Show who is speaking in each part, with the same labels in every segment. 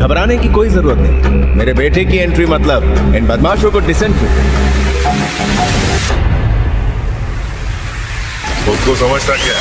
Speaker 1: घबराने की कोई जरूरत नहीं। मेरे बेटे की एंट्री मतलब इन बदमाशों को डिसेंट में।
Speaker 2: खुद को समझता क्या?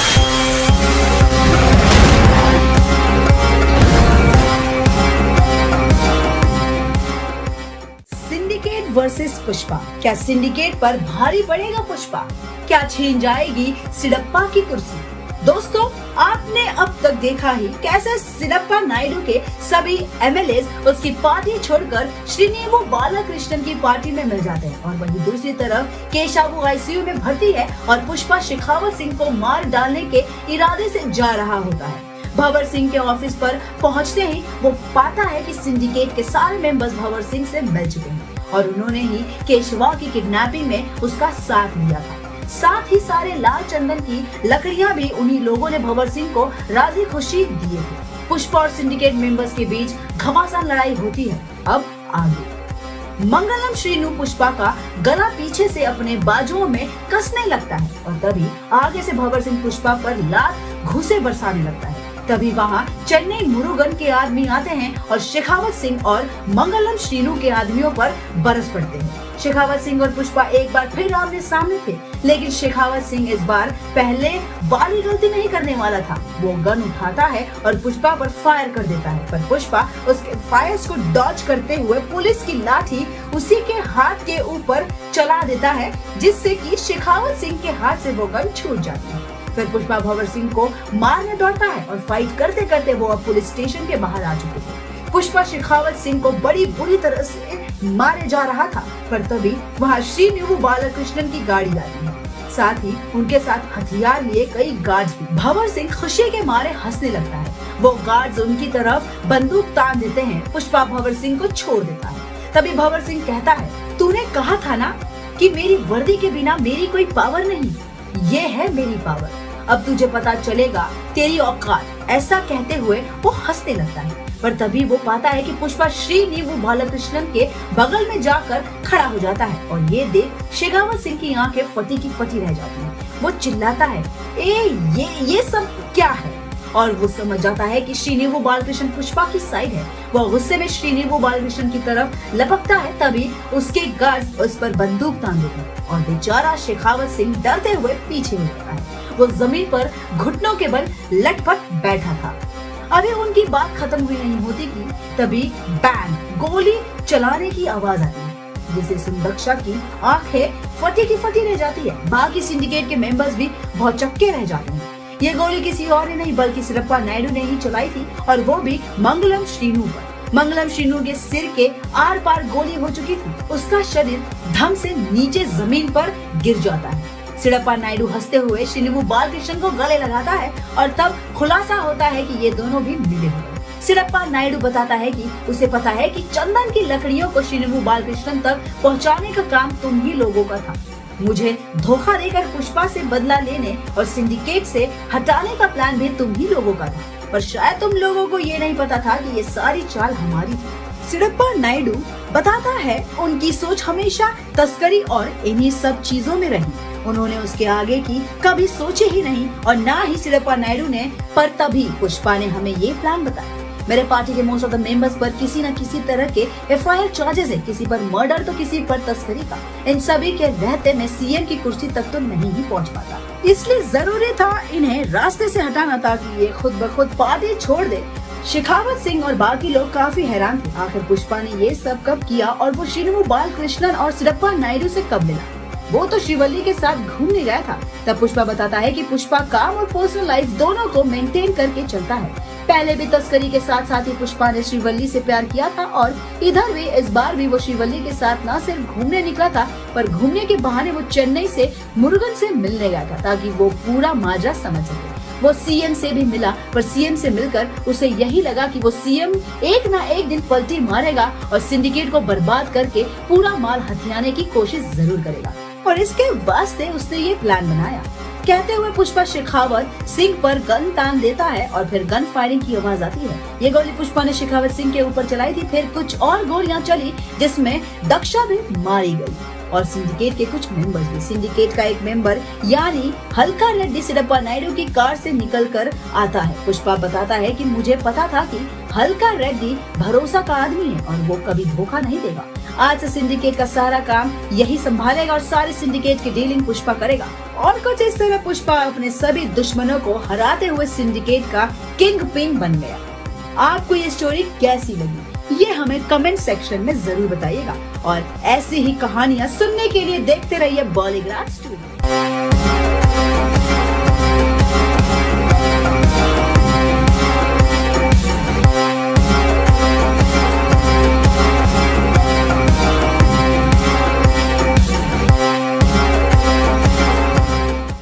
Speaker 3: Syndicate versus Pushpa. क्या सिंडिकेट पर भारी पड़ेगा पुष्पा? क्या छीन जाएगी सिडप्पा की कुर्सी? दोस्तों, आपने अब तक देखा ही कैसे सिडप्पा नायडू के सभी एमएलएज उसकी पार्टी छोड़कर श्रीनिवु बालाकृष्णन की पार्टी में मिल जाते हैं और वहीं दूसरी तरफ केशव आईसीयू में भर्ती है और पुष्पा शेखावत सिंह को मार डालने के इरादे से जा रहा होता है। भंवर सिंह के ऑफिस पर पहुंचते ही वो पाता है कि सिंडिकेट के सारे मेंबर्स भंवर सिंह से मिल चुके हैं और उन्होंने ही केशवा की किडनैपिंग में उसका साथ दिया था। साथ ही सारे लाल चंदन की लकड़ियां भी उन्हीं लोगों ने भंवर सिंह को राजी खुशी दिए थे। पुष्पा और सिंडिकेट मेंबर्स के बीच घमासान लड़ाई होती है। अब आगे मंगलम श्रीनु पुष्पा का गला पीछे से अपने बाजुओं में कसने लगता है और तभी आगे से भंवर सिंह पुष्पा पर लात घूंसे बरसाने लगता है। तभी वहाँ चेन्नई मुरुगन के आदमी आते हैं और शेखावत सिंह और मंगलम श्रीनु के आदमियों पर बरस पड़ते हैं। शेखावत सिंह और पुष्पा एक बार फिर आमने सामने थे, लेकिन शेखावत सिंह इस बार पहले वाली गलती नहीं करने वाला था। वो गन उठाता है और पुष्पा पर फायर कर देता है, पर पुष्पा उसके फायर्स को डॉज करते हुए पुलिस की लाठी उसी के हाथ के ऊपर चला देता है, जिससे कि शेखावत सिंह के हाथ से वो गन छूट जाती है। फिर पुष्पा भंवर सिंह को मारने दौड़ता है और फाइट करते करते वो अब पुलिस स्टेशन के बाहर आ चुके थे। पुष्पा शेखावत सिंह को बड़ी बुरी तरह से मारे जा रहा था, पर तभी वहाँ श्रीनिवु बालाकृष्णन की गाड़ी आती है। साथ ही उनके साथ हथियार लिए कई गार्ड्स भी। भंवर सिंह खुशी के मारे हंसने लगता है। वो गार्ड्स उनकी तरफ बंदूक तान देते हैं। पुष्पा भंवर सिंह को छोड़ देता है। तभी भंवर सिंह कहता है, तूने कहा था ना कि मेरी वर्दी के बिना मेरी कोई पावर नहीं, ये है मेरी पावर, अब तुझे पता चलेगा तेरी औकात। ऐसा कहते हुए वो हंसने लगता है, पर तभी वो पाता है कि पुष्पा श्रीनिवु बालाकृष्णन के बगल में जाकर खड़ा हो जाता है और ये देख शेखावत सिंह की आंखें फटी की फटी रह जाती हैं। वो चिल्लाता है, ये सब क्या है? और वो समझ जाता है कि श्रीनिवु बालाकृष्णन पुष्पा की साइड है। वो गुस्से में श्रीनिवु बालाकृष्णन की तरफ लपकता है, तभी उसके गार्ड्स उस पर बंदूक तान देते हैं और बेचारा शेखावत सिंह डरते हुए पीछे हो जाता है। वो जमीन पर घुटनों के बल लटपट बैठा था। अभी उनकी बात खत्म हुई नहीं होती कि तभी बैंग, गोली चलाने की आवाज आती है, जिसे सुन दक्षा की आंखें फटी की फटी रह जाती है। बाकी सिंडिकेट के मेंबर्स भी बहुत चक्के रह जाते हैं। ये गोली किसी और ने नहीं बल्कि सिडप्पा नायडू ने ही चलाई थी और वो भी मंगलम श्रीनु पर। मंगलम श्रीनु के सिर के आर पार गोली हो चुकी थी। उसका शरीर धम से नीचे जमीन पर गिर जाता है। सिडप्पा नायडू हंसते हुए श्रीनिवु बालाकृष्णन को गले लगाता है और तब खुलासा होता है कि ये दोनों भी मिले हुए। सिडप्पा नायडू बताता है कि उसे पता है कि चंदन की लकड़ियों को श्रीनिवु बालाकृष्णन तक पहुंचाने का काम तुम ही लोगों का था। मुझे धोखा देकर पुष्पा से बदला लेने और सिंडिकेट से हटाने का प्लान भी तुम ही लोगों का था, पर शायद तुम लोगों को ये नहीं पता था कि ये सारी चाल हमारी थी। सिडप्पा नायडू बताता है उनकी सोच हमेशा तस्करी और इन्हीं सब चीजों में रही। उन्होंने उसके आगे की कभी सोचे ही नहीं और ना ही सिडप्पा नायडू ने, पर तभी पुष्पा ने हमें ये प्लान बताया। मेरे पार्टी के मोस्ट ऑफ द मेंबर्स पर किसी न किसी तरह के एफआईआर चार्जेस है, किसी पर मर्डर तो किसी पर तस्करी का। इन सभी के रहते मैं सीएम की कुर्सी तक तो नहीं ही पहुंच पाता, इसलिए जरूरी था इन्हें रास्ते से हटाना ताकि ये खुद ब खुद पार्टी छोड़ दे। शेखावत सिंह और बाकी लोग काफी हैरान थे, आखिर पुष्पा ने ये सब कब किया और वो श्रीनिवु बालाकृष्णन और सिडप्पा नायडू से कब मिला? वो तो श्रीवल्ली के साथ घूमने गया था। तब पुष्पा बताता है कि पुष्पा काम और पर्सनल लाइफ दोनों को मेंटेन करके चलता है। पहले भी तस्करी के साथ साथ ही पुष्पा ने श्रीवल्ली से प्यार किया था और इधर भी इस बार भी वो श्रीवल्ली के साथ न सिर्फ घूमने निकला था, पर घूमने के बहाने वो चेन्नई से मुरुगन से मिलने गया था ताकि वो पूरा माजरा समझ सके। वो सीएम से भी मिला, पर सीएम से मिलकर उसे यही लगा कि वो सीएम एक ना एक दिन पलटी मारेगा और सिंडिकेट को बर्बाद करके पूरा माल हथियाने की कोशिश जरूर करेगा, और इसके वास्ते उसने ये प्लान बनाया। कहते हुए पुष्पा शेखावत सिंह पर गन तान देता है और फिर गन फायरिंग की आवाज आती है। ये गोली पुष्पा ने शेखावत सिंह के ऊपर चलाई थी। फिर कुछ और गोलियां चली जिसमें दक्षा भी मारी गई और सिंडिकेट के कुछ मेंबर्स भी। सिंडिकेट का एक मेंबर यानी हल्का रेड्डी सिडप्पा नायडू की कार से निकलकर आता है। पुष्पा बताता है कि मुझे पता था कि हल्का रेड्डी भरोसा का आदमी है और वो कभी धोखा नहीं देगा। आज से सिंडिकेट का सारा काम यही संभालेगा और सारे सिंडिकेट की डीलिंग पुष्पा करेगा। और कुछ इस तरह पुष्पा अपने सभी दुश्मनों को हराते हुए सिंडिकेट का किंग पिन बन गया। आपको ये स्टोरी कैसी लगी ये हमें कमेंट सेक्शन में जरूर बताइएगा और ऐसी ही कहानियां सुनने के लिए देखते रहिए बॉलीग्राड स्टूडियो।